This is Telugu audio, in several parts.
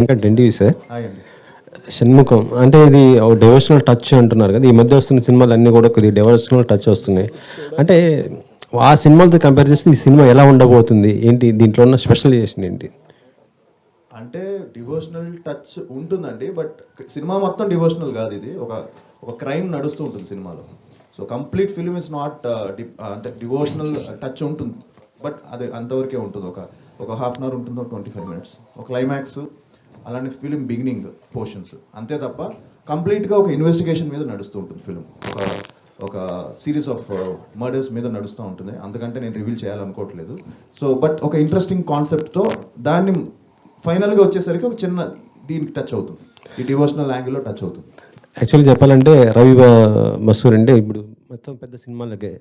ఇంకా డెంటివి సార్ హాయ్ అండి. షణ్ముఖం అంటే ఇది డెవోషనల్ టచ్ అంటున్నారు కదా, ఈ మధ్య వస్తున్న సినిమాలు అన్నీ కూడా కొద్దిగా డెవోషనల్ టచ్ వస్తున్నాయి. అంటే ఆ సినిమాలతో కంపేర్ చేస్తే ఈ సినిమా ఎలా ఉండబోతుంది, ఏంటి దీంట్లో ఉన్న స్పెషలైజేషన్ ఏంటి? అంటే డివోషనల్ టచ్ ఉంటుందండి, బట్ సినిమా మొత్తం డివోషనల్ కాదు. ఇది ఒక ఒక క్రైమ్ నడుస్తూ ఉంటుంది సినిమాలో. So complete film is not అంటే డివోషనల్ టచ్ ఉంటుంది, బట్ అది అంతవరకే ఉంటుంది. ఒక ఒక హాఫ్ అన్ అవర్ ఉంటుందో 25 minutes ఒక క్లైమాక్స్, అలాంటి ఫిలిం బిగినింగ్ పోర్షన్స్ అంతే తప్ప కంప్లీట్గా ఒక ఇన్వెస్టిగేషన్ మీద నడుస్తూ ఉంటుంది ఫిలిం. ఒక ఒక సిరీస్ ఆఫ్ మర్డర్స్ మీద నడుస్తూ ఉంటుంది. అందుకంటే నేను రివీల్ చేయాలనుకోవట్లేదు. సో బట్ ఒక ఇంట్రెస్టింగ్ కాన్సెప్ట్తో దాన్ని ఫైనల్గా వచ్చేసరికి ఒక చిన్న దీనికి టచ్ అవుతుంది, ఈ డివోషనల్ యాంగిల్లో టచ్ అవుతుంది. యాక్చువల్లీ చెప్పాలంటే రవి మసూర్ అంటే ఇప్పుడు మొత్తం పెద్ద సినిమాలకే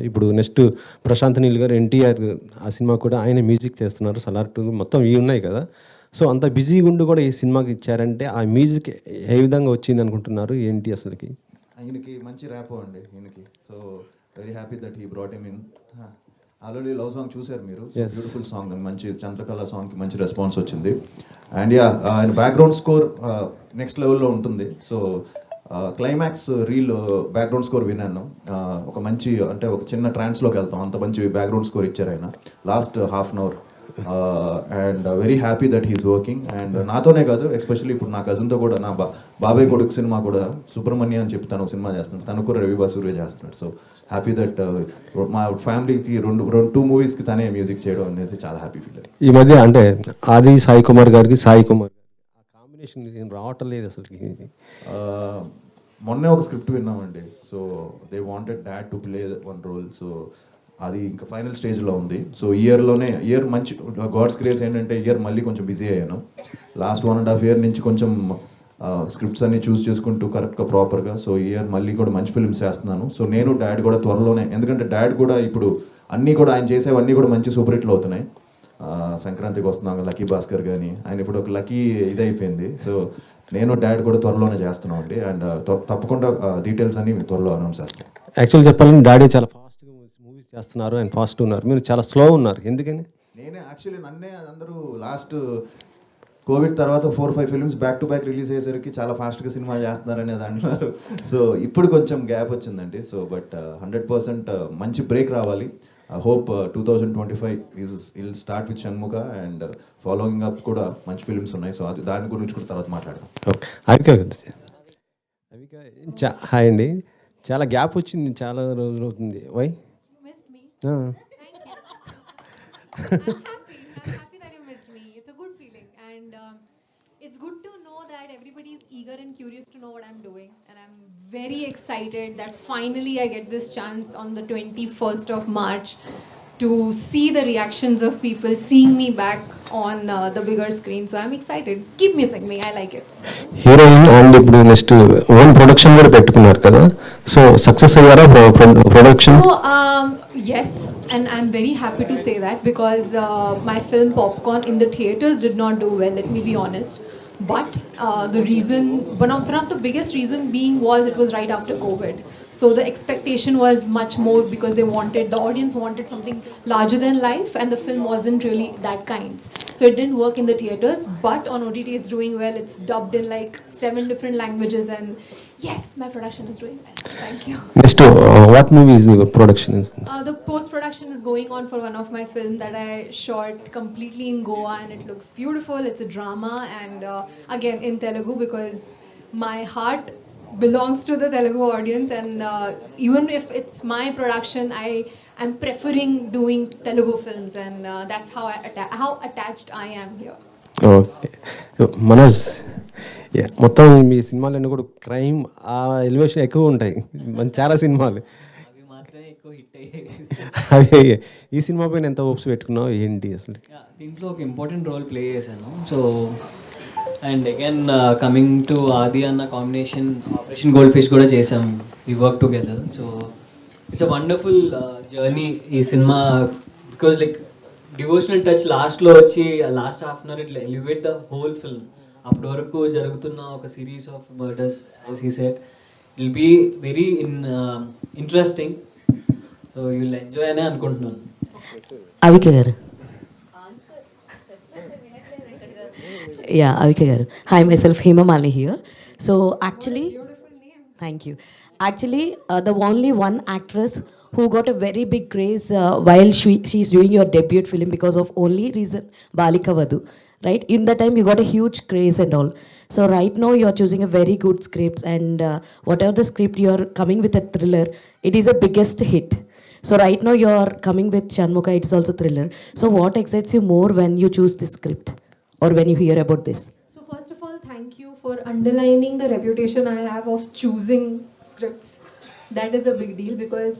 ఇప్పుడు నెక్స్ట్ ప్రశాంత్ నీల్ గారు, ఎన్టీఆర్ ఆ సినిమా కూడా ఆయన మ్యూజిక్ చేస్తున్నారు. సలార్ 2 మొత్తం ఇవి ఉన్నాయి కదా. సో అంత బిజీగా ఉండి కూడా ఈ సినిమాకి ఇచ్చారంటే ఆ మ్యూజిక్ ఏ విధంగా వచ్చింది అనుకుంటున్నారు, ఏంటి అసలుకి? ఈయనకి మంచి ర్యాపో అండి ఈయనకి. So very happy that he brought him in. Already love song చూశారు మీరు, బ్యూటిఫుల్ సాంగ్, మంచి చంద్రకళ సాంగ్కి మంచి రెస్పాన్స్ వచ్చింది. అండ్ యా, ఆయన బ్యాక్గ్రౌండ్ స్కోర్ నెక్స్ట్ లెవెల్లో ఉంటుంది. So climax reel background score విన్నాను. ఒక మంచి అంటే ఒక చిన్న ట్రాన్స్లోకి వెళ్తాం, అంత మంచి బ్యాక్గ్రౌండ్ స్కోర్ ఇచ్చారు ఆయన last half an hour. And very happy that he's working. And నాతోనే కాదు, ఎస్పెషల్లీ ఇప్పుడు నా కజిన్తో కూడా, నా బాబాయ్ కొడుకు సినిమా కూడా సుబ్రహ్మణ్య అని చెప్పి తను ఒక సినిమా చేస్తున్నాడు, తను కూడా రవి బసూరే చేస్తున్నాడు. సో హ్యాపీ దట్ మా ఫ్యామిలీకి 2 మూవీస్కి తనే మ్యూజిక్ చేయడం అనేది చాలా హ్యాపీ ఫీల్. ఈ మధ్య అంటే ఆది సాయి కుమార్ గారికి సాయి కుమార్ ఆ కాంబినేషన్ ఏం రావటం లేదు అసలుకి. మొన్నే ఒక స్క్రిప్ట్ విన్నామండి. So they wanted dad to play one role. So అది ఇంకా ఫైనల్ స్టేజ్లో ఉంది. సో ఇయర్ మంచి గాడ్స్ గ్రేస్ ఏంటంటే ఇయర్ మళ్ళీ కొంచెం బిజీ అయ్యాను. లాస్ట్ 1.5 year నుంచి కొంచెం స్క్రిప్ట్స్ అన్ని చూస్ చేసుకుంటూ కరెక్ట్గా ప్రాపర్గా. సో ఇయర్ మళ్ళీ కూడా మంచి ఫిల్మ్స్ చేస్తున్నాను. సో నేను డాడ్ కూడా త్వరలోనే, ఎందుకంటే డాడ్ కూడా ఇప్పుడు అన్నీ కూడా ఆయన చేసేవన్నీ కూడా మంచి సూపర్ హిట్లు అవుతున్నాయి. సంక్రాంతికి వస్తున్నాం లక్కీ భాస్కర్ కానీ, ఆయన ఇప్పుడు ఒక లక్కీ ఇదైపోయింది. సో నేను డాడ్ కూడా త్వరలోనే చేస్తున్నాం అండి. అండ్ తప్పకుండా డీటెయిల్స్ అన్ని త్వరలో అనౌన్స్ చేస్తాను. యాక్చువల్లీ చెప్పాలంటే డాడీ చాలా ఫాస్ట్గా మూవీస్ చేస్తున్నారు, అండ్ ఫాస్ట్ ఉన్నారు, మీరు చాలా స్లో ఉన్నారు, ఎందుకని? నేనే యాక్చువల్లీ నన్నే అందరూ లాస్ట్ కోవిడ్ తర్వాత 4-5 films back to back release అయ్యేసరికి చాలా ఫాస్ట్గా సినిమా చేస్తున్నారు అనేది అంటున్నారు. సో ఇప్పుడు కొంచెం గ్యాప్ వచ్చిందండి. సో బట్ 100% మంచి బ్రేక్ రావాలి. I hope 2025 will start with Shanmukha, and following up కూడా మంచి ఫిల్మ్స్ ఉన్నాయి. సో అది దాని గురించి కూడా తర్వాత మాట్లాడదాం. హాయ్ అండి, చాలా గ్యాప్ వచ్చింది, చాలా రోజులు అవుతుంది. Why? I'm happy that you missed me. It's a good feeling, and it's good to know that everybody is eager and curious to know what I'm doing, and I'm very excited that finally I get this chance on the 21st of March to see the reactions of people seeing me back on the bigger screen. So I'm excited. Keep missing me. I like it. Heroine and ఇప్పుడు నెక్స్ట్ ఓన్ ప్రొడక్షన్ కూడా పెట్టుకున్నారు కదా, సో సక్సెస్ అయ్యారా production? So yes, and I'm very happy to say that, because my film Popcorn in the theaters did not do well, let me be honest. But the reason, one of the biggest reason being was it was right after COVID. So the expectation was much more, because the audience wanted something larger than life, and the film wasn't really that kind. So it didn't work in the theaters, but on OTT it's doing well. It's dubbed in like 7 different languages, and yes, my production is doing well. Thank you. Next what movie is the production? The post-production is going on for one of my films that I shot completely in Goa, and it looks beautiful. It's a drama, and again in Telugu, because my heart belongs to the Telugu audience, and even if it's my production, I'm preferring doing Telugu films, and that's how attached I am here. Okay Manoj, మొత్తం మీ సినిమాలన్నీ కూడా క్రైమ్ ఆ ఎలివేషన్ ఎక్కువ ఉంటాయి, చాలా సినిమాలు అవి మాత్రమే ఎక్కువ హిట్ అయ్యాయి. అవి ఈ సినిమా పైన ఎంత హోప్స్ పెట్టుకున్నావు, ఏంటి అసలు? దీంట్లో ఒక ఇంపార్టెంట్ రోల్ ప్లే చేశాను. So and again coming to Adi అన్న కాంబినేషన్ ఆపరేషన్ గోల్డ్ ఫిష్ కూడా చేసాం, we work together. So it's a wonderful journey ఈ cinema, because like devotional touch లాస్ట్లో వచ్చి లాస్ట్ హాఫ్ అన్ అవర్ ఇట్లా ఎలివేట్ ద హోల్ ఫిల్మ్. అప్పటి వరకు జరుగుతున్న ఒక series of murders, as he said, will be very interesting. So you will enjoy అనే అనుకుంటున్నాను. అవిక గారు, Yeah, Avika garu. Hi, myself Hema Malini here. So actually, Beautiful name. thank you. Actually, the only one actress who got a very big craze while she's doing your debut film because of only reason Balika Vadu, right? In that time, you got a huge craze and all. So right now, you are choosing a very good script, and whatever the script you are coming with a thriller, it is a biggest hit. So right now, you are coming with Shanmuka. It's also thriller. So what excites you more when you choose this script, or when you hear about this? So first of all, thank you for underlining the reputation I have of choosing scripts. That is a big deal because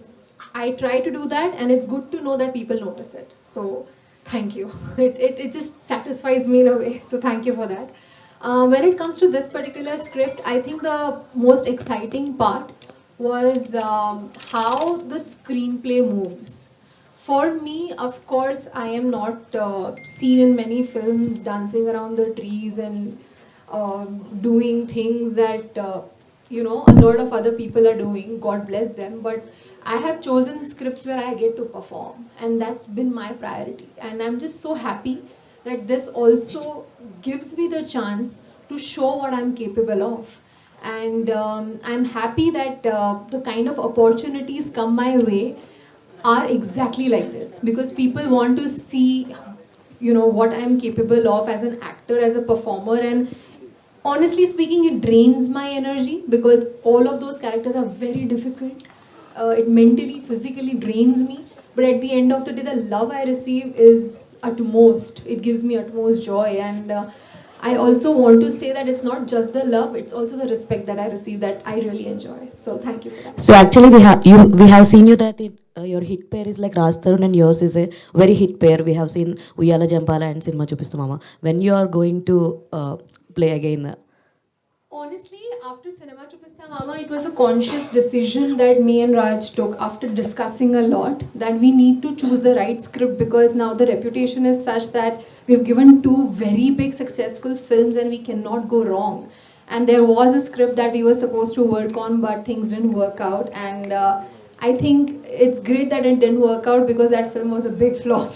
I try to do that, and it's good to know that people notice it. So thank you. It just satisfies me in a way. So thank you for that. When it comes to this particular script, I think the most exciting part was how the screenplay moves. For me, of course, I am not seen in many films dancing around the trees and doing things that a lot of other people are doing. God bless them. But I have chosen scripts where I get to perform, and that's been my priority. And I'm just so happy that this also gives me the chance to show what I'm capable of. And I'm happy that the kind of opportunities come my way are exactly like this because people want to see what I'm capable of as an actor, as a performer. And honestly speaking, it drains my energy because all of those characters are very difficult. It mentally, physically drains me, but at the end of the day, the love I receive is utmost. It gives me utmost joy. And I also want to say that it's not just the love, it's also the respect that I receive that I really enjoy. So thank you for that. So actually, we have seen you that your hit pair is like Raj Tarun, and yours is a very hit pair. We have seen Uyala Jampala and Cinema Chupistu Mama. When you are going to play again? Honestly, after Cinema Chupista Mama, it was a conscious decision that me and Raj took after discussing a lot that we need to choose the right script because now the reputation is such that we've given two very big successful films and we cannot go wrong. And there was a script that we were supposed to work on, but things didn't work out. And I think it's great that it didn't work out because that film was a big flop.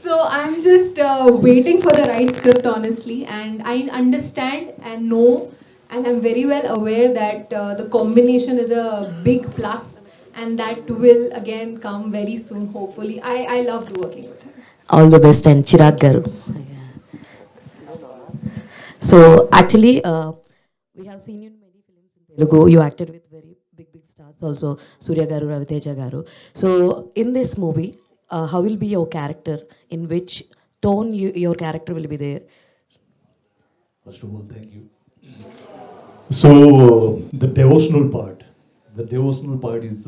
So I'm just waiting for the right script, honestly. And I understand and know, and I'm very well aware that the combination is a big plus, and that will again come very soon, hopefully. I loved working with her. All the best, and Chirag garu. So actually, we have seen you in many films in Telugu. You acted with very big stars also, Surya garu, Raviteja garu. So in this movie, how will be your character? In which tone your character will be there? First of all, thank you. So the devotional part is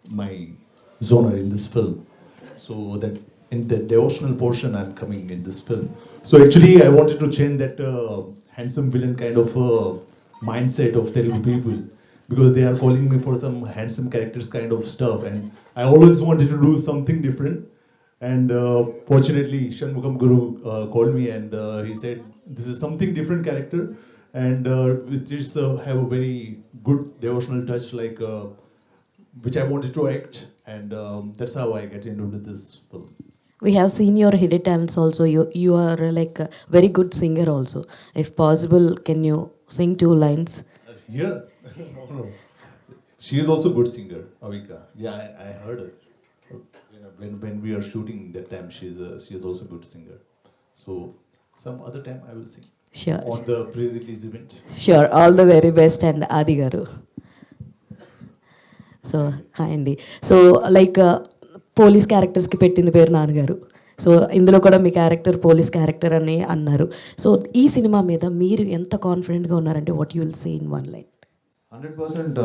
my genre in this film. So that in the devotional portion, I'm coming in this film. So actually, I wanted to change that handsome villain kind of mindset of Telugu people because they are calling me for some handsome characters kind of stuff, and I always wanted to do something different. And fortunately, Shanmugam Guru called me and he said, this is something different character and which is have a very good devotional touch like which I wanted to act, and that's how I get into this film. We have seen your hidden talents also. You are like a very good singer also. If possible, can you sing 2 lines? Here? No. She is also a good singer, Avika. Yeah, I heard her. When we are shooting that time, she is also a good singer. So some other time I will sing. Sure. On the pre-release event. Sure. All the very best, and Adi garu. So hi Andy. So like police క్యారెక్టర్స్కి పెట్టింది పేరు నాన్నగారు. సో ఇందులో కూడా మీ క్యారెక్టర్ పోలీస్ క్యారెక్టర్ అని అన్నారు. సో ఈ సినిమా మీద మీరు ఎంత కాన్ఫిడెంట్గా ఉన్నారంటే what you will say in 1 line? 100%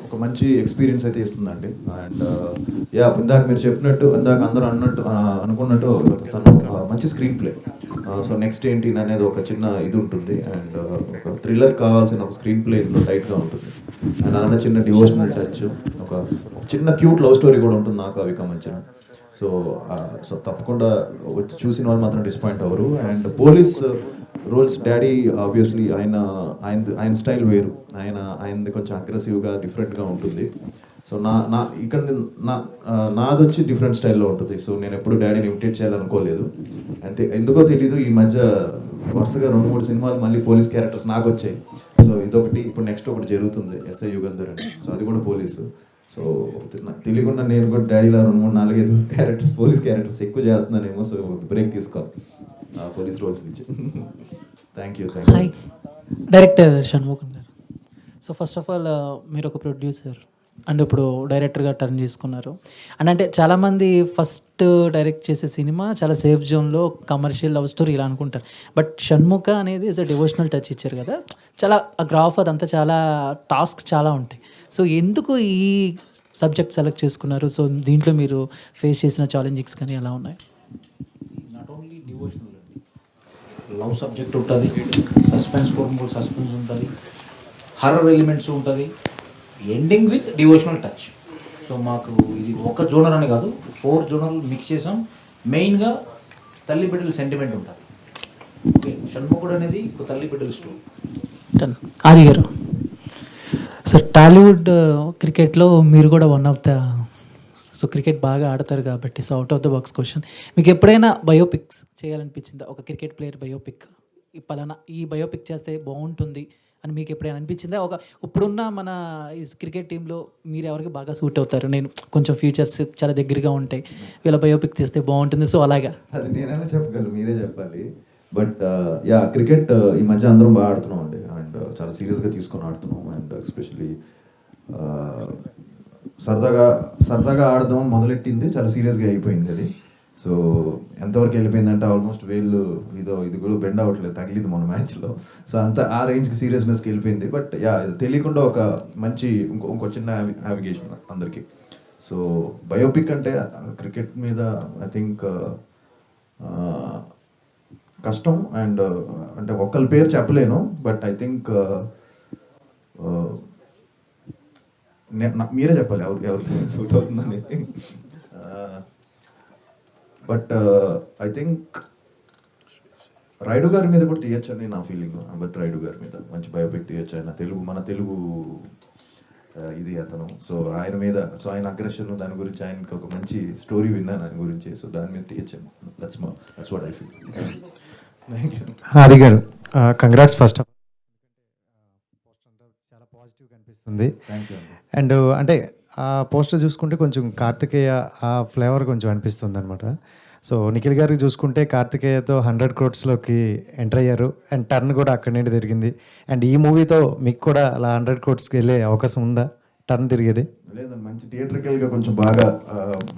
ఒక మంచి ఎక్స్పీరియన్స్ అయితే ఇస్తుందండి. అండ్ ఇందాక మీరు చెప్పినట్టు, ఇందాక అందరూ అనుకున్నట్టు తను మంచి స్క్రీన్ ప్లే. సో నెక్స్ట్ ఏంటి అనేది ఒక చిన్న ఇది ఉంటుంది. అండ్ ఒక థ్రిల్లర్ కావాల్సిన ఒక స్క్రీన్ ప్లే ఇందులో టైట్గా ఉంటుంది. అండ్ అలానే చిన్న డివోషనల్ టచ్, ఒక చిన్న క్యూట్ లవ్ స్టోరీ కూడా ఉంటుంది నాకు అవిక మధ్యన. సో తప్పకుండా వచ్చి చూసిన వాళ్ళు మాత్రం డిసప్పాయింట్ అవ్వరు. And police roles daddy obviously ఆయన స్టైల్ వేరు, ఆయనది కొంచెం అగ్రెసివ్గా డిఫరెంట్గా ఉంటుంది. సో ఇక్కడ నాది వచ్చి డిఫరెంట్ స్టైల్లో ఉంటుంది. సో నేను ఎప్పుడు డాడీని ఇమిటేట్ చేయాలనుకోలేదు. అంతే ఎందుకో తెలీదు, ఈ మధ్య వరుసగా 2-3 సినిమాలు మళ్ళీ పోలీస్ క్యారెక్టర్స్ నాకు వచ్చాయి. సో ఇదొకటి, ఇప్పుడు నెక్స్ట్ ఒకటి జరుగుతుంది ఎస్ఐ యుగంధర్ అని. సో అది కూడా పోలీసు. సో నాకు తెలియకుండా నేను కూడా డాడీలో 2-3-4-5 క్యారెక్టర్స్, పోలీస్ క్యారెక్టర్స్ ఎక్కువ చేస్తున్నానేమో. సో బ్రేక్ తీసుకోవాలి పోలీస్ రోల్స్ నుంచి. Thank you. హాయ్, డైరెక్టర్ షణ్ముఖన్ గారు. సో ఫస్ట్ ఆఫ్ ఆల్ మీరు ఒక ప్రొడ్యూసర్ అండ్ ఇప్పుడు డైరెక్టర్గా టర్న్ చేసుకున్నారు. అండ్ అంటే చాలామంది ఫస్ట్ డైరెక్ట్ చేసే సినిమా చాలా సేఫ్ జోన్లో కమర్షియల్ లవ్ స్టోరీ ఇలా అనుకుంటారు. బట్ షణ్ముఖ అనేది ఇస్ అ డివోషనల్ టచ్ ఇచ్చారు కదా, చాలా ఆ గ్రాఫ్ అదంతా చాలా టాస్క్ చాలా ఉంటాయి. సో ఎందుకు ఈ సబ్జెక్ట్ సెలెక్ట్ చేసుకున్నారు? సో దీంట్లో మీరు ఫేస్ చేసిన ఛాలెంజింగ్స్ కానీ ఎలా ఉన్నాయి? నాట్ ఓన్లీ డివోషనల్ అండి, లవ్ సబ్జెక్ట్ ఉంటుంది, సస్పెన్స్ కోరుకుంటూ సస్పెన్స్ ఉంటుంది, హర్రర్ ఎలిమెంట్స్ ఉంటుంది, ending with devotional touch. So మాకు ఇది ఒక జోనర్ అని కాదు, 4 జోనర్లు మిక్స్ చేసాం. మెయిన్గా తల్లి బిడ్డల సెంటిమెంట్ ఉంటుంది. ఓకే, షణ్ముఖుడు అనేది ఒక తల్లి బిడ్డల స్టోరీ. డన్. ఆది గారు, సార్ టాలీవుడ్ క్రికెట్లో మీరు కూడా one of the, so cricket బాగా ఆడతారు కాబట్టి, so out of the box question, మీకు ఎప్పుడైనా బయోపిక్స్ చేయాలనిపించిందా? ఒక క్రికెట్ ప్లేయర్ బయోపిక్, ఈ పలానా ఈ బయోపిక్ చేస్తే బాగుంటుంది అని మీకు ఎప్పుడైనా అనిపించిందా? ఒక ఇప్పుడున్న మన ఈ క్రికెట్ టీంలో మీరు ఎవరికి బాగా సూట్ అవుతారు, నేను కొంచెం ఫ్యూచర్స్ చాలా దగ్గరగా ఉంటాయి, వీళ్ళ బయోపిక్ తీస్తే బాగుంటుంది, సో అలాగా? అది నేనైనా చెప్పగలను, మీరే చెప్పాలి. బట్ యా, క్రికెట్ ఈ మధ్య అందరం బాగా ఆడుతున్నాం అండి. అండ్ చాలా సీరియస్గా తీసుకొని ఆడుతున్నాం. అండ్ ఎస్పెషలీ సరదాగా ఆడదాం మొదలెట్టింది, చాలా సీరియస్గా అయిపోయింది అది. సో ఎంతవరకు వెళ్ళిపోయిందంటే ఆల్మోస్ట్ ఇది కూడా బెండ్ అవ్వట్లేదు, తగిలింది మన మ్యాచ్లో. సో అంత ఆ రేంజ్కి సీరియస్నెస్కి వెళ్ళిపోయింది. బట్ యా, తెలియకుండా ఒక మంచి ఇంకో చిన్న నావిగేషన్ అందరికీ. సో బయోపిక్ అంటే క్రికెట్ మీద ఐ థింక్ కష్టం. అండ్ అంటే ఒక్కరి పేరు చెప్పలేను, బట్ ఐ థింక్ మీరే చెప్పాలి ఎవరు సూట్ అవుతుందని. బట్ ఐ థింక్ రైడు గారి మీద కూడా తీయచ్చని నా ఫీలింగ్. బట్ రైడు గారి మీద మంచి బయోపిక్ తీయచ్చు. ఆయన మన తెలుగు ఇది అతను. సో ఆయన మీద, సో ఆయన అగ్రెషన్ దాని గురించి, ఆయనకి ఒక మంచి స్టోరీ విన్నాను ఆయన గురించి. సో దాని మీద తీయచ్చాను. That's what I feel. Thank you. Adi garu, congrats first of చాలా పాజిటివ్గా అనిపిస్తుంది. Thank you. అండ్ అంటే ఆ పోస్టర్ చూసుకుంటే కొంచెం కార్తికేయ ఆ ఫ్లేవర్ కొంచెం అనిపిస్తుంది అనమాట. సో నిఖిల్ గారికి చూసుకుంటే కార్తికేయతో 100 crores ఎంటర్ అయ్యారు. అండ్ టర్న్ కూడా అక్కడి నుండి తిరిగింది. అండ్ ఈ మూవీతో మీకు కూడా అలా 100 crores వెళ్ళే అవకాశం ఉందా, టర్న్ తిరిగేది? లేదండి, మంచి థియేట్రికల్గా కొంచెం బాగా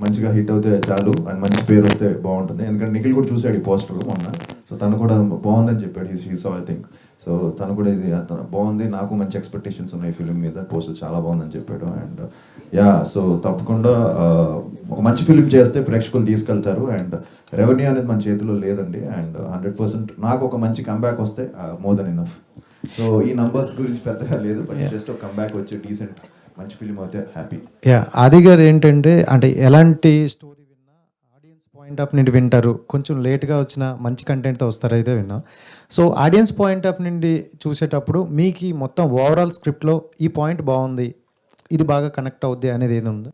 మంచిగా హిట్ అవుతే చాలు, అండ్ మంచి పేరు వస్తే బాగుంటుంది. ఎందుకంటే నిఖిల్ కూడా చూసాడు ఈ పోస్టర్ మొన్న. సో తను కూడా బాగుందని చెప్పాడు. He so I think. So తను కూడా ఇది బాగుంది, నాకు మంచి ఎక్స్పెక్టేషన్స్ ఉన్నాయి ఫిలిం మీద, పోస్టర్ చాలా బాగుందని చెప్పాడు. అండ్ యా, సో తప్పకుండా ఒక మంచి ఫిలిం చేస్తే ప్రేక్షకులు తీసుకెళ్తారు. అండ్ రెవెన్యూ అనేది మన చేతిలో లేదండి. అండ్ 100% నాకు ఒక మంచి కంబ్యాక్ వస్తే మోర్ దెన్ ఇనఫ్. సో ఈ నంబర్స్ గురించి పెద్దగా లేదు, బట్ జస్ట్ ఒక కంబ్యాక్ వచ్చి డీసెంట్ మంచి ఫిలిం అయితే హ్యాపీ. యా, ఆది గారు ఏంటంటే అంటే ఎలాంటి స్టోరీ విన్నా ఆడియన్స్ పాయింట్ ఆఫ్ నుండి వింటారు, కొంచెం లేట్గా వచ్చిన మంచి కంటెంట్తో వస్తారైతే విన్నా. సో ఆడియన్స్ పాయింట్ ఆఫ్ నుండి చూసేటప్పుడు మీకు ఈ మొత్తం ఓవరాల్ స్క్రిప్ట్లో ఈ పాయింట్ బాగుంది, ఇది బాగా కనెక్ట్ అవుద్ది అనేది ఏది ఉందా?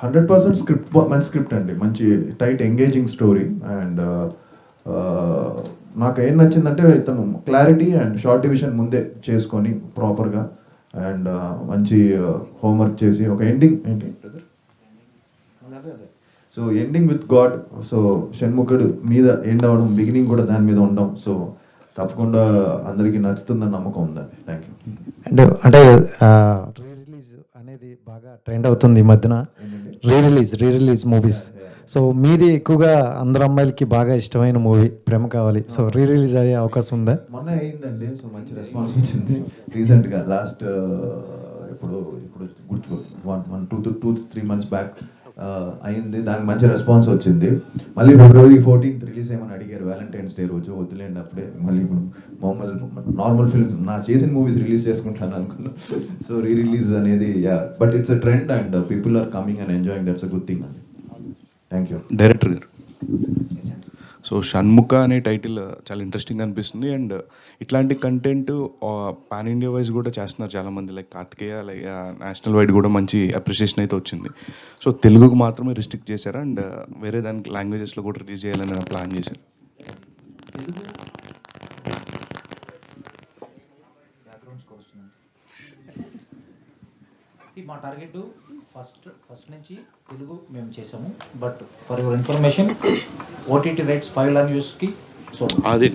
100% స్క్రిప్ట్, మంచి స్క్రిప్ట్ అండి, మంచి టైట్ ఎంగేజింగ్ స్టోరీ. అండ్ నాకు ఏం నచ్చిందంటే ఇతను క్లారిటీ అండ్ షార్ట్ డివిజన్ ముందే చేసుకొని ప్రాపర్గా, అండ్ మంచి హోంవర్క్ చేసి ఒక ఎండింగ్ ఏంటి so ending with god. So షణ్ముఖుడు మీద ఎండ్ అవ్వడం, బిగినింగ్ కూడా దాని మీద ఉండడం. సో తప్పకుండా అందరికీ నచ్చుతుందని నమ్మకం ఉందండి. Thank you. అండ్ అంటే రీ రిలీజ్ అనేది బాగా ట్రెండ్ అవుతుంది ఈ మధ్యన, రీ రిలీజ్ మూవీస్. సో మీది ఎక్కువగా అందరు అమ్మాయిలకి బాగా ఇష్టమైన మూవీ ప్రేమ కావాలి. సో రీ రిలీజ్ అయ్యే అవకాశం ఉందా? మొన్న అయిందండి. సో మంచి రెస్పాన్స్ వచ్చింది రీసెంట్గా. లాస్ట్ ఇప్పుడు 2-3 months బ్యాక్ అయింది. దానికి మంచి రెస్పాన్స్ వచ్చింది. మళ్ళీ February 14th రిలీజ్ ఏమని అడిగారు, వ్యాలంటైన్స్ డే రోజు. వద్దులేండి అప్పుడే, మళ్ళీ ఇప్పుడు నార్మల్ ఫిల్మ్ నా చేసిన మూవీస్ రిలీజ్ చేసుకుంటాను అనుకున్నాను. సో రీ రిలీజ్ అనేది yeah, but it's a trend and people are coming and enjoying. That's a good thing అండి. Thank you. Director garu, so Shanmukha అనే టైటిల్ చాలా ఇంట్రెస్టింగ్ అనిపిస్తుంది. అండ్ ఇట్లాంటి కంటెంట్ పాన్ ఇండియా వైజ్ కూడా చేస్తున్నారు చాలామంది, like Karthikeya, like national wide కూడా మంచి అప్రిషియేషన్ అయితే వచ్చింది. సో తెలుగుకు మాత్రమే రిస్ట్రిక్ట్ చేశారా అండ్ వేరే దానికి లాంగ్వేజెస్లో కూడా రిలీజ్ చేయాలని ప్లాన్ చేశారు? మా టార్గెట్ ఫస్ట్ నుంచి తెలుగు మేము చేసాము. But for your information OTT rights 5 లాంగ్వేజెస్కి. సో అది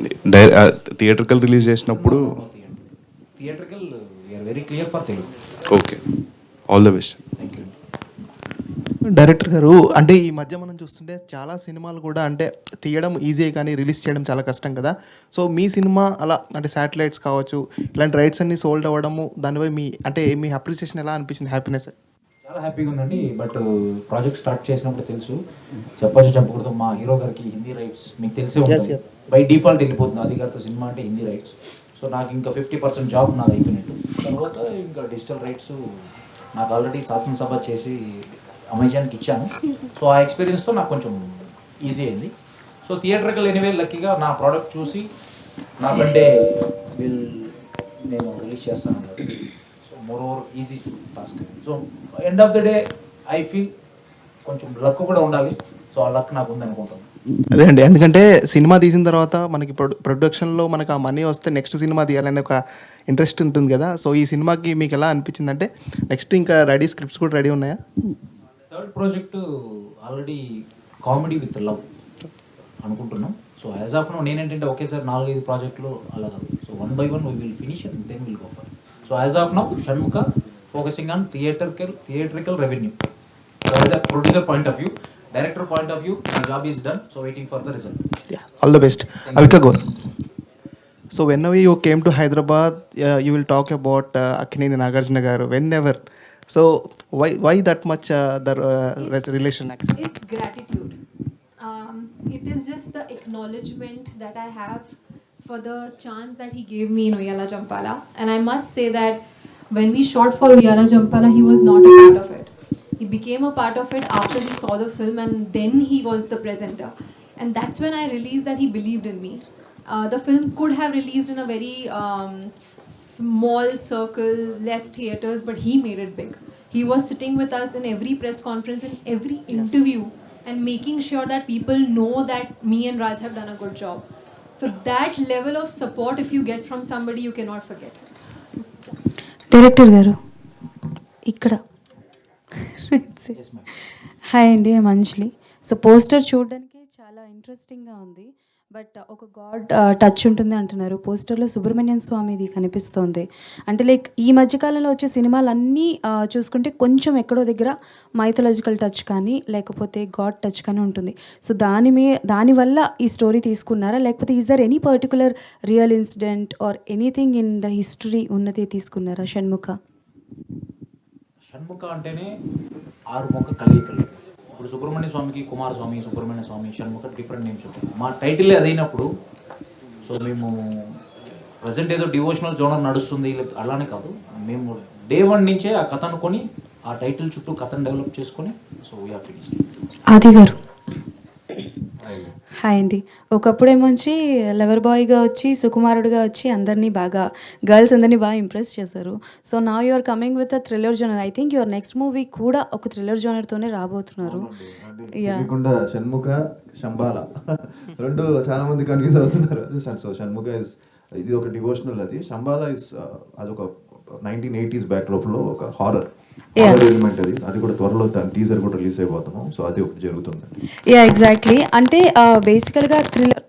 థియేటర్కల్ రిలీజ్ చేసినప్పుడు theatrical we're very clear for Telugu. Okay, all the best. Thank you. Director garu, అంటే ఈ మధ్య మనం చూస్తుంటే చాలా సినిమాలు కూడా అంటే తీయడం ఈజీ కానీ రిలీజ్ చేయడం చాలా కష్టం కదా. సో మీ సినిమా అలా అంటే శాటిలైట్స్ కావచ్చు, ఇలాంటి రైట్స్ అన్ని సోల్డ్ అవ్వడము, దానిపై మీ అప్రిసియేషన్ ఎలా అనిపించింది? హ్యాపీనెస్? చాలా హ్యాపీగా ఉందండి. బట్ ప్రాజెక్ట్ స్టార్ట్ చేసినప్పుడు తెలుసు, చెప్పచ్చు చెప్పకూడదు, మా హీరో గారికి హిందీ రైట్స్ మీకు తెలిసే ఉంటుంది, బై డిఫాల్ట్ వెళ్ళిపోతుంది ఆది గారితో సినిమా అంటే హిందీ రైట్స్. సో నాకు ఇంకా 50% జాబ్ నాది అయిపోయినట్టు. తర్వాత ఇంకా డిజిటల్ రైట్స్ నాకు ఆల్రెడీ శాసనసభ చేసి అమెజాన్కి ఇచ్చాను. సో ఆ ఎక్స్పీరియన్స్తో నాకు కొంచెం ఈజీ అయింది. సో థియేటర్కల్ ఎనీవే లక్కీగా నా ప్రోడక్ట్ చూసి నా ఫ్రెండే నేను రిలీజ్ చేస్తాను అన్నట్టు. So more over easy task. So end of the day I feel కొంచెం లక్ కూడా ఉండాలి. సో ఆ లక్ నాకు ఉందనుకుంటాను. అదే అండి, ఎందుకంటే సినిమా తీసిన తర్వాత మనకి ప్రొడక్షన్లో మనకు ఆ మనీ వస్తే నెక్స్ట్ సినిమా తీయాలనే ఒక ఇంట్రెస్ట్ ఉంటుంది కదా. సో ఈ సినిమాకి మీకు ఎలా అనిపించింది? అంటే నెక్స్ట్ ఇంకా రెడీ స్క్రిప్ట్స్ కూడా రెడీ ఉన్నాయా? Third project already comedy with love అనుకుంటున్నాం. సో యాజ్ ఆఫ్ నో నేనేంటంటే ఒకేసారి 4-5 ప్రాజెక్టులు అలా కాదు. సో 1 by 1 we will finish and then will go for. So as of now Shanmukha focusing on theatrical revenue. So as a producer point of view, director point of view, my job is done. So waiting for the result. All the best. Avika Gor. So whenever you came to Hyderabad, you will talk about Akkineni Nagarjuna garu. Whenever. So why that much relation? It's gratitude. It is just the acknowledgement that I have for the chance that he gave me in Uyala Jampala. And I must say that when we shot for Uyala Jampala, he was not a part of it. He became a part of it after he saw the film, and then he was the presenter. And that's when I realized that he believed in me. The film could have released in a very small circle, less theaters, but he made it big. He was sitting with us in every press conference, in every interview, and making sure that people know that me and Raj have done a good job. So that level of support, if you get from somebody, you cannot forget it. Director గారు ఇక్కడ హాయ్ అండి, మంజ్లీ. సో పోస్టర్ చూడడానికి చాలా ఇంట్రెస్టింగ్గా ఉంది, బట్ ఒక గాడ్ టచ్ ఉంటుంది అంటున్నారు. పోస్టర్లో సుబ్రహ్మణ్యం స్వామిది కనిపిస్తోంది. అంటే లైక్ ఈ మధ్యకాలంలో వచ్చే సినిమాలన్నీ చూసుకుంటే కొంచెం ఎక్కడో దగ్గర మైథలాజికల్ టచ్ కానీ లేకపోతే గాడ్ టచ్ కానీ ఉంటుంది. సో దానివల్ల ఈ స్టోరీ తీసుకున్నారా, లేకపోతే is there any particular real incident or anything in the history ఉన్నది తీసుకున్నారా? షణ్ముఖ అంటేనే 6 మొక్క కలయికలు. ఇప్పుడు సుబ్రహ్మణ్య స్వామికి కుమారస్వామి, సుబ్రహ్మణ్య స్వామి, షణ్ముఖ డిఫరెంట్ నేమ్స్ ఉంటాయి. మా టైటిల్ అదైనప్పుడు సో మేము ప్రజెంట్ ఏదో డివోషనల్ జోనర్ నడుస్తుంది అలానే కాదు, మేము డే 1 నుంచే ఆ కథ అనుకొని ఆ టైటిల్ చుట్టూ కథను డెవలప్ చేసుకొని సో వీ హావ్ ఫినిష్డ్. ఆది గారు హాయ్ అండి. ఒకప్పుడేమొచ్చి లవర్ బాయ్గా వచ్చి సుకుమారుడుగా వచ్చి అందరినీ బాగా గర్ల్స్ అందరినీ బాగా ఇంప్రెస్ చేశారు. సో నా you are coming with a thriller genre. I think your next movie కూడా ఒక థ్రిల్లర్ జోనర్తోనే రాబోతున్నారు. షణ్ముఖ శంబాల రెండు చాలా మంది కన్ఫ్యూజ్ అవుతున్నారు. సో షణ్ముఖ ఇస్ ఇది ఒక డివోషనల్, అది శంబాల ఇస్ అదొక 1980s బ్యాక్డ్రాప్లో ఒక హారర్ ఎలిమెంట్. అది కూడా త్వరలో టీజర్ కూడా రిలీజ్ అయిపోతున్నాం. సో అది ఒకటి జరుగుతుంది. Yeah exactly. అంటే బేసికల్గా థ్రిల్లర్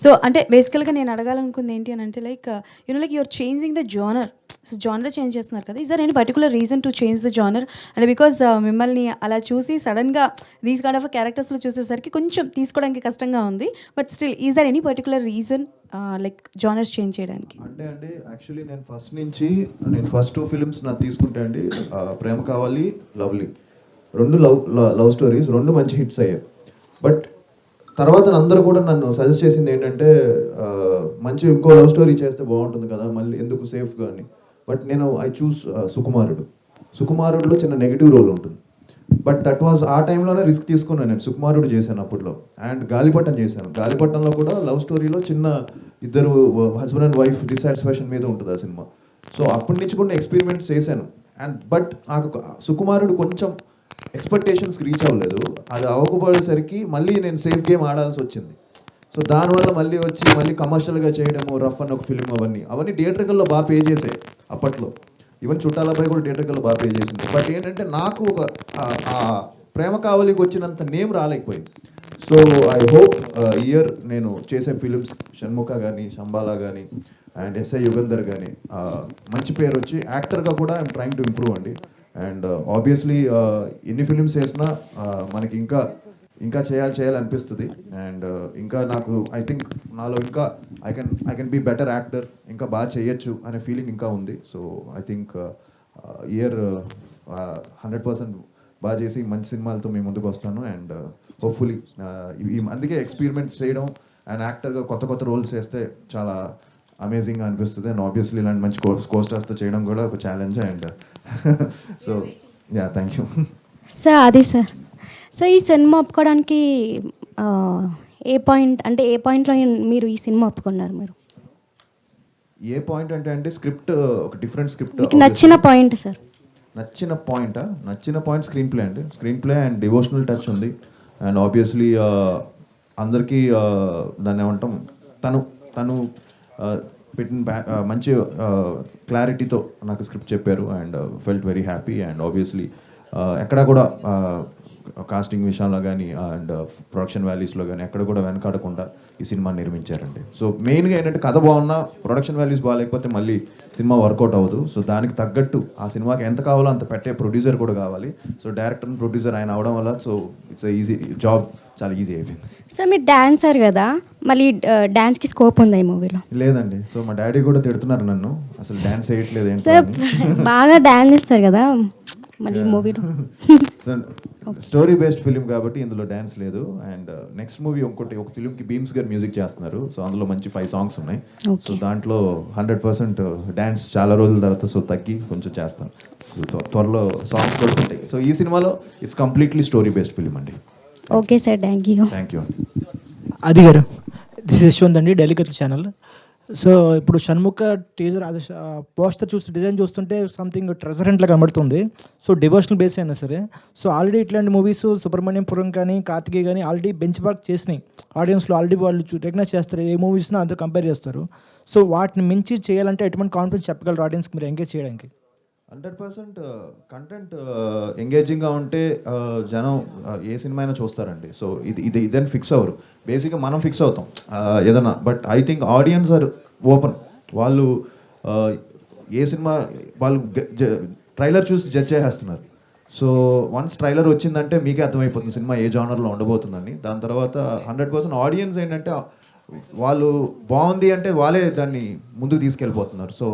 సో అంటే బేసికల్గా నేను అడగాలనుకుంది ఏంటి అని అంటే like like you're changing the genre. So genre change చేస్తున్నారు కదా, is there any particular reason to change the genre? అంటే బికాజ్ మిమ్మల్ని అలా చూసి సడన్గా దీస్ కైండ్ ఆఫ్ క్యారెక్టర్స్లో చూసేసరికి కొంచెం తీసుకోవడానికి కష్టంగా ఉంది. But still is there any particular reason like genres change చేయడానికి? అంటే అండి యాక్చువల్లీ నేను ఫస్ట్ 2 ఫిల్మ్స్ నాకు తీసుకుంటే అండి ప్రేమ కావాలి, లవ్లీ, 2 లవ్ స్టోరీస్, 2 మంచి హిట్స్ అయ్యాయి. బట్ తర్వాత అందరూ కూడా నన్ను సజెస్ట్ చేసింది ఏంటంటే మంచి ఇంకో లవ్ స్టోరీ చేస్తే బాగుంటుంది కదా, మళ్ళీ ఎందుకు సేఫ్గా అని. బట్ నేను ఐ చూస్ సుకుమారుడులో చిన్న నెగిటివ్ రోల్ ఉంటుంది. బట్ దట్ వాజ్ ఆ టైంలోనే రిస్క్ తీసుకున్నాను నేను. సుకుమారుడు చేశాను అప్పట్లో, అండ్ గాలిపటం చేశాను. గాలిపటంలో కూడా లవ్ స్టోరీలో చిన్న ఇద్దరు హస్బెండ్ అండ్ వైఫ్ డిసాటిస్ఫాక్షన్ మీద ఉంటుంది ఆ సినిమా. సో అప్పటి నుంచి కూడా ఎక్స్పెరిమెంట్స్ చేశాను. అండ్ బట్ నాకు సుకుమారుడు కొంచెం ఎక్స్పెక్టేషన్స్కి రీచ్ అవ్వలేదు. అది అవ్వకపోయేసరికి మళ్ళీ నేను సేఫ్ గేమ్ ఆడాల్సి వచ్చింది. సో దానివల్ల మళ్ళీ వచ్చి మళ్ళీ కమర్షియల్గా చేయడము, రఫ్ అని ఒక ఫిల్మ్, అవన్నీ థియేటర్కల్లో బాగా పే చేసాయి అప్పట్లో. ఈవెన్ చుట్టాలపై కూడా థియేటర్కల్లో బాగా పే చేసింది. బట్ ఏంటంటే నాకు ఒక ప్రేమ కావలికి వచ్చినంత నేమ్ రాలేకపోయింది. సో ఐ హోప్ ఇయర్ నేను చేసే ఫిలిమ్స్ షణ్ముఖ కానీ, శంబాలా కానీ, అండ్ ఎస్ఐ యుగంధర్ కానీ మంచి పేరు వచ్చి యాక్టర్గా కూడా ఐఎమ్ ట్రైంగ్ టు ఇంప్రూవ్ అండి. అండ్ ఆబ్వియస్లీ ఎన్ని ఫిలిమ్స్ చేసినా మనకి ఇంకా చేయాలనిపిస్తుంది. అండ్ ఇంకా నాకు ఐ థింక్ నాలో ఇంకా I can be better actor, ఇంకా బాగా చేయొచ్చు అనే ఫీలింగ్ ఇంకా ఉంది. సో ఐ థింక్ ఇయర్ 100% బాగా చేసి మంచి సినిమాలతో మీ ముందుకు వస్తాను. అండ్ హోప్ఫుల్లీ అందుకే ఎక్స్పెరిమెంట్స్ చేయడం అండ్ యాక్టర్గా కొత్త రోల్స్ చేస్తే చాలా అమేజింగ్గా అనిపిస్తుంది. అండ్ ఆబ్వియస్లీ ఇలాంటి మంచి కోస్టార్స్తో చేయడం కూడా ఒక challenge. And so yeah, thank you sir. అది సార్, సో ఈ సినిమా ఒప్పుకోవడానికి ఏ పాయింట్లో మీరు ఈ సినిమా ఒప్పుకున్నారు? మీరు ఏ పాయింట్ అంటే స్క్రిప్ట్ ఒక డిఫరెంట్ స్క్రిప్ట్. మీకు నచ్చిన పాయింట్ సార్? నచ్చిన పాయింట్ స్క్రీన్ ప్లే అండి. Screen play and devotional touch ఉంది. అండ్ ఆబ్వియస్లీ అందరికీ దాన్ని ఏమంటాం, తను పెట్టిన మంచి క్లారిటీతో నాకు స్క్రిప్ట్ చెప్పారు. And felt very happy. And obviously ఎక్కడ కూడా కాస్టింగ్ విషయంలో కానీ అండ్ ప్రొడక్షన్ వాల్యూస్లో కానీ ఎక్కడ కూడా వెనకాడకుండా ఈ సినిమా నిర్మించారండి. సో మెయిన్గా ఏంటంటే కథ బాగున్నా ప్రొడక్షన్ వాల్యూస్ బాగాలేకపోతే మళ్ళీ సినిమా వర్కౌట్ అవ్వదు. సో దానికి తగ్గట్టు ఆ సినిమాకి ఎంత కావాలో అంత పెట్టే ప్రొడ్యూసర్ కూడా కావాలి. సో డైరెక్టర్ అండ్ ప్రొడ్యూసర్ ఆయన అవడం వల్ల సో ఇట్స్ ఈజీ జాబ్, చాలా ఈజీ అయిపోయింది. సార్ మీరు డాన్సర్ కదా, మళ్ళీ డాన్స్కి స్కోప్ ఉందా ఈ మూవీలో? లేదండి. సో మా డాడీ కూడా తిడుతున్నారు నన్ను, అసలు డాన్స్ చేయట్లేదు ఏంటి సార్. బాగా డాన్స్ చేస్తారు కదా మళ్ళీ ఈ మూవీలో. స్టోరీ బేస్డ్ ఫిలిం కాబట్టి ఇందులో డ్యాన్స్ లేదు. అండ్ నెక్స్ట్ మూవీ ఒక ఫిలింకి బీమ్స్ గారు మ్యూజిక్ చేస్తున్నారు. సో అందులో మంచి 5 సాంగ్స్ ఉన్నాయి. సో దాంట్లో 100% డ్యాన్స్ చాలా రోజుల తర్వాత సో తగ్గి కొంచెం చేస్తాను. సో త్వరలో సాంగ్స్ కూడా ఉంటాయి. సో ఈ సినిమాలో it's completely story based film అండి. Okay sir, thank you. Adi garu, this Yashwant అండి, డెలికత్ ఛానల్. సో ఇప్పుడు షణ్ముఖ టీజర్ అది పోస్టర్ డిజైన్ చూస్తుంటే సంథింగ్ ట్రెజరెంట్లా కనబడుతుంది. సో డివోషనల్ బేస్ అయినా సరే, సో ఆల్రెడీ ఇట్లాంటి మూవీస్ సుబ్రహ్మణ్యంపురం కానీ కార్తికేయ కానీ ఆల్రెడీ బెంచ్ మార్క్ చేసినాయి ఆడియన్స్లో. ఆల్రెడీ వాళ్ళు రికగ్నైజ్ చేస్తారు, ఏ మూవీస్నో అంతా కంపేర్ చేస్తారు. సో వాటిని మించి చేయాలంటే ఎటువంటి కాన్ఫిడెన్స్ చెప్పగలరు ఆడియన్స్కి మీరు ఎంగేజ్ చేయడానికి? 100% కంటెంట్ ఎంగేజింగ్గా ఉంటే జనం ఏ సినిమా అయినా చూస్తారండి. సో ఇదని ఫిక్స్ అవ్వరు. బేసిక్గా మనం ఫిక్స్ అవుతాం ఏదైనా. But I think audience are open. వాళ్ళు ఏ సినిమా వాళ్ళు ట్రైలర్ చూసి జడ్జ్ చేసేస్తున్నారు. సో వన్స్ ట్రైలర్ వచ్చిందంటే మీకే అర్థమైపోతుంది సినిమా ఏ జానర్లో ఉండబోతుందని. దాని తర్వాత 100% ఆడియన్స్ ఏంటంటే వాళ్ళు బాగుంది అంటే వాళ్ళే దాన్ని ముందుకు తీసుకెళ్ళిపోతున్నారు. So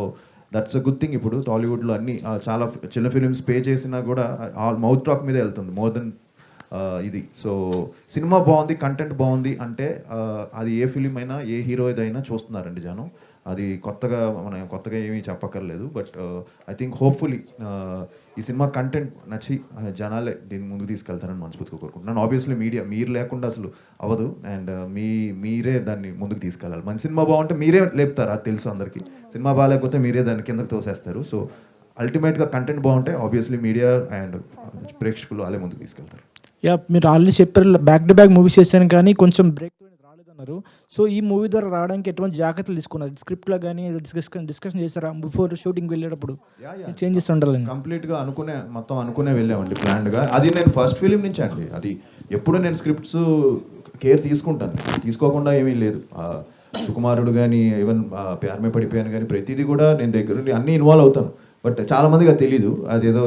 that's a good thing. ఇప్పుడు టాలీవుడ్లో అన్ని చాలా చిన్న ఫిలిమ్స్ పే చేసినా కూడా మౌత్ టాక్ మీద వెళ్తుంది మోర్ దెన్ ఇది. సో సినిమా బాగుంది, కంటెంట్ బాగుంది అంటే అది ఏ ఫిలిం అయినా ఏ హీరోయిదైనా చూస్తున్నారండి జనం. అది మనం కొత్తగా ఏమీ చెప్పక్కర్లేదు. బట్ ఐ థింక్ హోప్ఫుల్లీ ఈ సినిమా కంటెంట్ నచ్చి జనాలే దీన్ని ముందుకు తీసుకెళ్తారని మనస్ఫూర్తిగా కోరుకుంటున్నాను. ఆబ్వియస్లీ మీడియా మీరు లేకుండా అసలు అవ్వదు. అండ్ మీరే దాన్ని ముందుకు తీసుకెళ్ళాలి. మన సినిమా బాగుంటే మీరే లేపుతారు, అది తెలుసు అందరికీ. సినిమా బాగాలేకపోతే మీరే దాన్ని కిందకి తోసేస్తారు. సో అల్టిమేట్గా కంటెంట్ బాగుంటే ఆబ్వియస్లీ మీడియా అండ్ ప్రేక్షకులు వాళ్ళే ముందుకు తీసుకెళ్తారు. యా, మీరు ఆల్రెడీ చెప్పారు బ్యాక్ టు బ్యాక్ మూవీస్ చేశాను కానీ కొంచెం బ్రేక్ రాలేదన్నారు. సో ఈ మూవీ ద్వారా రావడానికి ఎటువంటి జాగ్రత్తలు తీసుకున్నారు? స్క్రిప్ట్లో కానీ డిస్కషన్ చేశారా బిఫోర్ షూటింగ్ వెళ్ళేటప్పుడు? చేంజెస్ ఉండాలని కంప్లీట్గా అనుకునే వెళ్ళామండి ప్లాన్డ్గా. అది నేను ఫస్ట్ ఫిలిం నుంచి అండి. అది ఎప్పుడు నేను స్క్రిప్ట్స్ కేర్ తీసుకుంటాను, తీసుకోకుండా ఏమీ లేదు. సుకుమారుడు కానీ ఈవెన్ ప్యారమే పడిపోయాను కానీ ప్రతిదీ కూడా నేను దగ్గర నుండి అన్నీ ఇన్వాల్వ్ అవుతాను. బట్ చాలామందికి అది తెలీదు.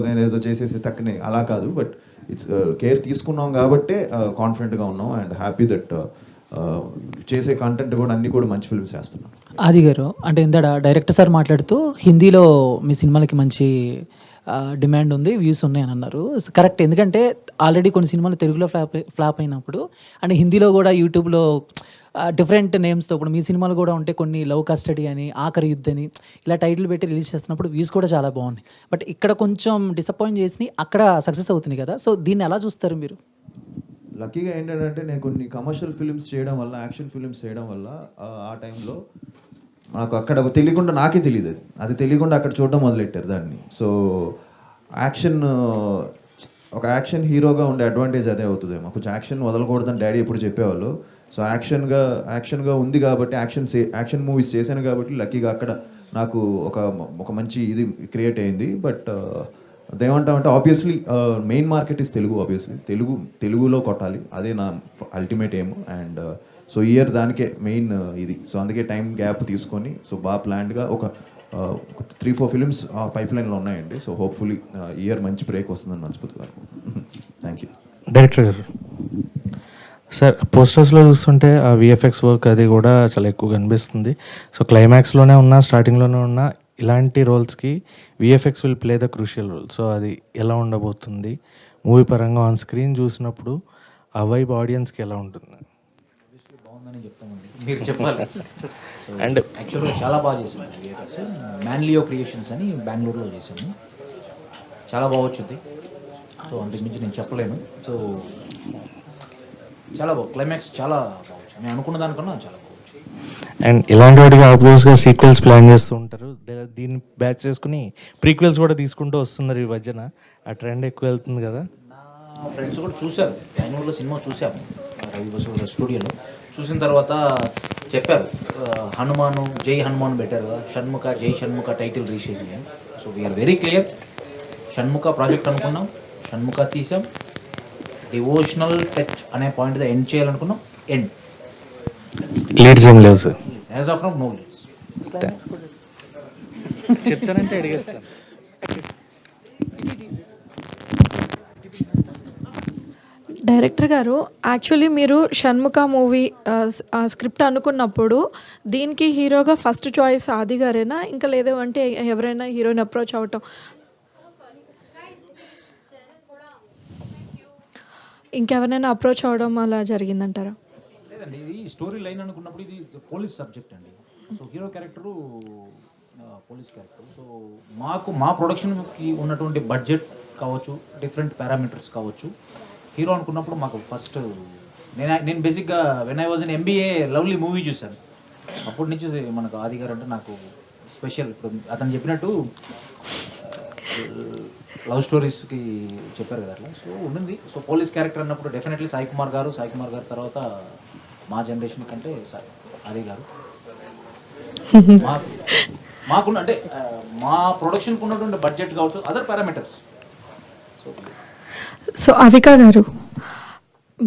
నేను ఏదో చేసేసి తక్కనే అలా కాదు. బట్ ఇట్స్ కేర్ తీసుకున్నాం కాబట్టే కాన్ఫిడెంట్గా ఉన్నాం. అండ్ హ్యాపీ దట్ చేసే కంటెంట్ కూడా అన్నీ కూడా మంచి ఫిల్మ్స్ చేస్తున్నాం. ఆది గారు, అంటే ఇందాక డైరెక్టర్ సార్ మాట్లాడుతూ హిందీలో మీ సినిమాలకి మంచి డిమాండ్ ఉంది, వ్యూస్ ఉన్నాయి అని అన్నారు. కరెక్ట్. ఎందుకంటే ఆల్రెడీ కొన్ని సినిమాలు తెలుగులో ఫ్లాప్ అయినప్పుడు అండ్ హిందీలో కూడా యూట్యూబ్లో డిఫరెంట్ నేమ్స్తో ఇప్పుడు మీ సినిమాలు కూడా ఉంటే కొన్ని లవ్ కస్టడీ అని, ఆఖరి యుద్ధ్ అని ఇలా టైటిల్ పెట్టి రిలీజ్ చేస్తున్నప్పుడు వ్యూస్ కూడా చాలా బాగున్నాయి. బట్ ఇక్కడ కొంచెం డిసప్పాయింట్ చేసి అక్కడ సక్సెస్ అవుతుంది కదా, సో దీన్ని ఎలా చూస్తారు మీరు? లక్కీగా ఏంటంటే నేను కొన్ని కమర్షియల్ ఫిలిమ్స్ చేయడం వల్ల, యాక్షన్ ఫిలిమ్స్ చేయడం వల్ల ఆ టైంలో నాకు అక్కడ తెలియకుండా, నాకే తెలియదు అది తెలియకుండా అక్కడ చూడడం మొదలెట్టారు దాన్ని. సో ఒక యాక్షన్ హీరోగా ఉండే అడ్వాంటేజ్ అదే అవుతుందేమో. కొంచెం యాక్షన్ వదలకూడదని డాడీ ఎప్పుడు చెప్పేవాళ్ళు. సో యాక్షన్గా ఉంది కాబట్టి, యాక్షన్ మూవీస్ చేశాను కాబట్టి లక్కీగా అక్కడ నాకు ఒక మంచి ఇది క్రియేట్ అయింది. బట్ అదేమంటామంటే obviously main market is Telugu. Obviously తెలుగులో కొట్టాలి, అదే నా ultimate aim. And so year దానికే మెయిన్ ఇది. సో అందుకే టైం గ్యాప్ తీసుకొని సో బాగా ప్లాన్డ్గా ఒక 3-4 ఫిలిమ్స్ పైప్ లైన్లో ఉన్నాయండి. సో హోప్ఫుల్లీ ఇయర్ మంచి బ్రేక్ వస్తుందని మనస్ఫూర్తిగా. Thank you. Director garu, sir పోస్టర్స్లో చూస్తుంటే ఆ విఎఫ్ఎక్స్ వర్క్ అది కూడా చాలా ఎక్కువ కనిపిస్తుంది. సో క్లైమాక్స్లోనే ఉన్నా, స్టార్టింగ్లోనే ఉన్నా, ఇలాంటి రోల్స్కి VFX will play the crucial role. So అది ఎలా ఉండబోతుంది మూవీ పరంగా ఆన్ స్క్రీన్ చూసినప్పుడు ఆ వైబ్ ఆడియన్స్కి ఎలా ఉంటుంది? బాగుందని చెప్తామండి, మీరు చెప్పాలి. అండ్ యాక్చువల్గా చాలా బాగా చేసాము విఎఫ్ఎక్స్. మ్యాన్లియో క్రియేషన్స్ అని బెంగళూరులో చేసాము, చాలా బాగా వచ్చింది. సో అంతకుమించి నేను చెప్పలేను. సో చాలా బాగా క్లైమాక్స్ చాలా బాగా వచ్చింది, నేను అనుకున్న దానికన్నా చాలా బాగా వచ్చింది. అండ్ ఇలాంటి వాటికి ఆబ్వియస్గా సీక్వెల్స్ ప్లాన్ చేస్తూ ఉంటారు. దీన్ని బ్యాచ్ చేసుకుని ప్రీక్వెల్స్ కూడా తీసుకుంటూ వస్తున్నారు ఈ మధ్యన. ఆ ట్రెండ్ ఎక్కువ వెళ్తుంది కదా. నా ఫ్రెండ్స్ కూడా చూశారు, బెంగళూరులో సినిమా చూసాము రవి బసు స్టూడియోలో. చూసిన తర్వాత చెప్పారు హనుమాను జై హనుమాన్ పెట్టారు కదా, షణ్ముఖ జై షణ్ముఖ టైటిల్ రీషేజ్ చేయండి. So we're very clear, Shanmukha project అనుకున్నాం, షణ్ముఖ తీసాం. డివోషనల్ టచ్ అనే పాయింట్ ఎండ్ చేయాలనుకున్నాం, ఎండ్. లీడ్స్ ఏం లేవు sir, as of now no leads. చెప్తానంటే అడిగేస్తాను. డైరెక్టర్ గారు, యాక్చువల్లీ మీరు షణ్ముఖ మూవీ స్క్రిప్ట్ అనుకున్నప్పుడు దీనికి హీరోగా ఫస్ట్ చాయిస్ ఆది గారేనా, ఇంకా లేదు అంటే ఎవరైనా హీరోయిన్ అప్రోచ్ అవటం, ఇంకెవరైనా అప్రోచ్ అవడం అలా జరిగిందంటారా? లేదండి, ఇది స్టోరీ లైన్ అనుకున్నప్పుడు ఇది పోలీస్ సబ్జెక్ట్ అండి. So hero character police character. So మా ప్రొడక్షన్కి ఉన్నటువంటి బడ్జెట్ కావచ్చు, డిఫరెంట్ పారామీటర్స్ కావచ్చు, హీరో అనుకున్నప్పుడు మాకు ఫస్ట్ నేను బేసిక్గా when I was in MBA lovely movie చూశాను. అప్పటి నుంచి మనకు ఆది గారు అంటే నాకు స్పెషల్. ఇప్పుడు అతను చెప్పినట్టు లవ్ స్టోరీస్కి చెప్పారు కదా అట్లా. సో ఉండింది. సో పోలీస్ క్యారెక్టర్ అన్నప్పుడు డెఫినెట్లీ సాయి కుమార్ గారు తర్వాత మా జనరేషన్ కంటే ఆది గారు. మాకున్న అంటే మా ప్రొడక్షన్కి ఉన్నటువంటి బడ్జెట్ కావచ్చు, అదర్ పారామీటర్స్. సో అవిక గారు,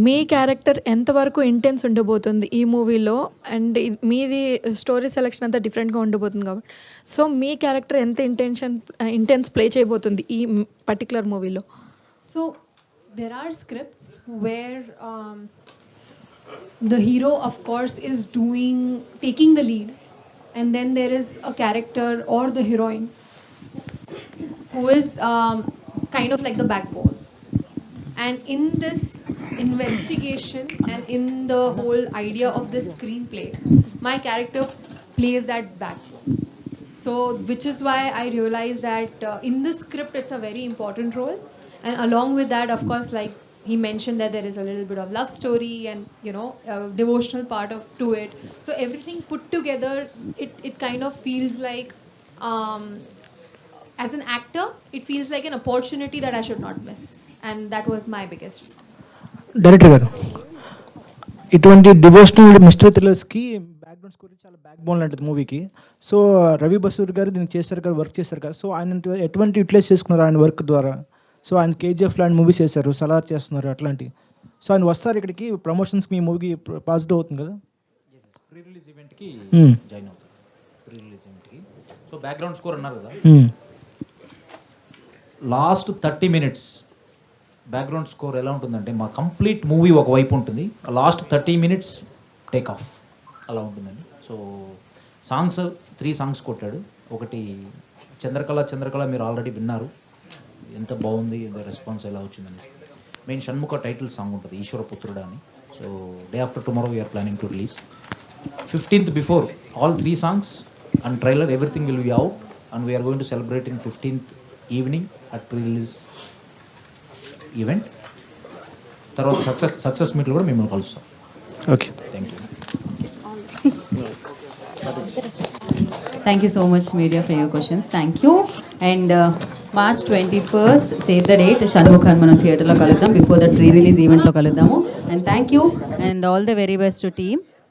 మీ క్యారెక్టర్ ఎంతవరకు ఇంటెన్స్ ఉండబోతుంది ఈ మూవీలో? అండ్ మీది స్టోరీ సెలెక్షన్ అంతా డిఫరెంట్గా ఉండబోతుంది కాబట్టి, సో మీ క్యారెక్టర్ ఎంత ఇంటెన్స్ ప్లే చేయబోతుంది ఈ పర్టికులర్ మూవీలో? So there are scripts where the hero of course is taking the lead, and then there is a character or the heroine who is kind of like the backbone. And in this investigation and in the whole idea of this screenplay, my character plays that backbone. So which is why I realized that in the script it's a very important role. And along with that, of course, like he mentioned that there is a little bit of love story and, you know, a devotional part to it. So everything put together, it kind of feels like, as an actor, it feels like an opportunity that I should not miss. And that was my biggest reason. Director గారు, ఇటువంటి డివోషనల్ మిస్టరీ థ్రిల్లర్స్కి బ్యాక్గ్రౌండ్ స్కోర్ చాలా బ్యాక్ బోన్ లాంటిది మూవీకి. సో రవి బసూర్ గారు దీనికి చేశారు కదా, వర్క్ చేశారు కదా. సో ఆయన ఎటువంటి యూటిలైజ్ చేసుకున్నారు ఆయన వర్క్ ద్వారా? సో ఆయన కేజీఎఫ్ లాంటి మూవీస్ చేశారు, సలార్ చేస్తున్నారు అట్లాంటివి. సో ఆయన వస్తారు ఇక్కడికి ప్రమోషన్స్కి, మీ మూవీకి పాజిటివ్ అవుతుంది కదా. ప్రీ రిలీజ్ ఈవెంట్కి జాయిన్ అవుతారు, ప్రీ రిలీజ్ ఈవెంట్కి. సో బ్యాక్గ్రౌండ్ స్కోర్ అన్నారు కదా, లాస్ట్ 30 minutes బ్యాక్గ్రౌండ్ స్కోర్ ఎలా ఉంటుందంటే, మా కంప్లీట్ మూవీ ఒకవైపు ఉంటుంది, లాస్ట్ 30 minutes టేక్ ఆఫ్ అలా ఉంటుందండి. సో సాంగ్స్ 3 songs కొట్టాడు. ఒకటి చంద్రకళ మీరు ఆల్రెడీ విన్నారు, ఎంత బాగుంది, ఎంత రెస్పాన్స్ ఎలా వచ్చిందని. మెయిన్ షణ్ముఖ టైటిల్ సాంగ్ ఉంటుంది, ఈశ్వరపుత్రుడా అని. So day after tomorrow we're planning to release 15th before all 3 songs and trailer, everything will be out, and we are going to celebrate in 15th evening at pre-release event. తర్వాత సక్సెస్ మీట్లో కూడా మిమ్మల్ని కలుస్తాం. Okay, thank you. Thank you so much, media, for your questions. Thank you. And March 21st, save the date. Shanmukhan మనం థియేటర్లో కలుద్దాం. బిఫోర్ ద ప్రీ రిలీజ్ ఈవెంట్లో కలుద్దాము. And thank you and all the very best to team.